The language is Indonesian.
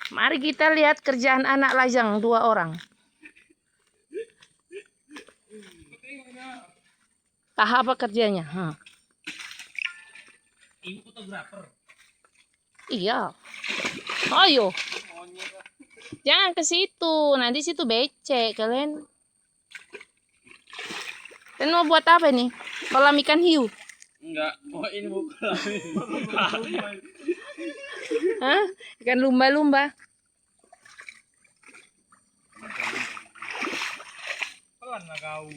Mari kita lihat kerjaan anak lajang 2 orang. Tahap apa kerjanya? Ibu fotografer. Iya. Ayo. Jangan ke situ. Nanti situ becek kalian. Kalian mau buat apa nih? Kolam ikan hiu? Enggak. Oh, ini bukan. Hah? Ikan lumba-lumba. Pelan lah kau.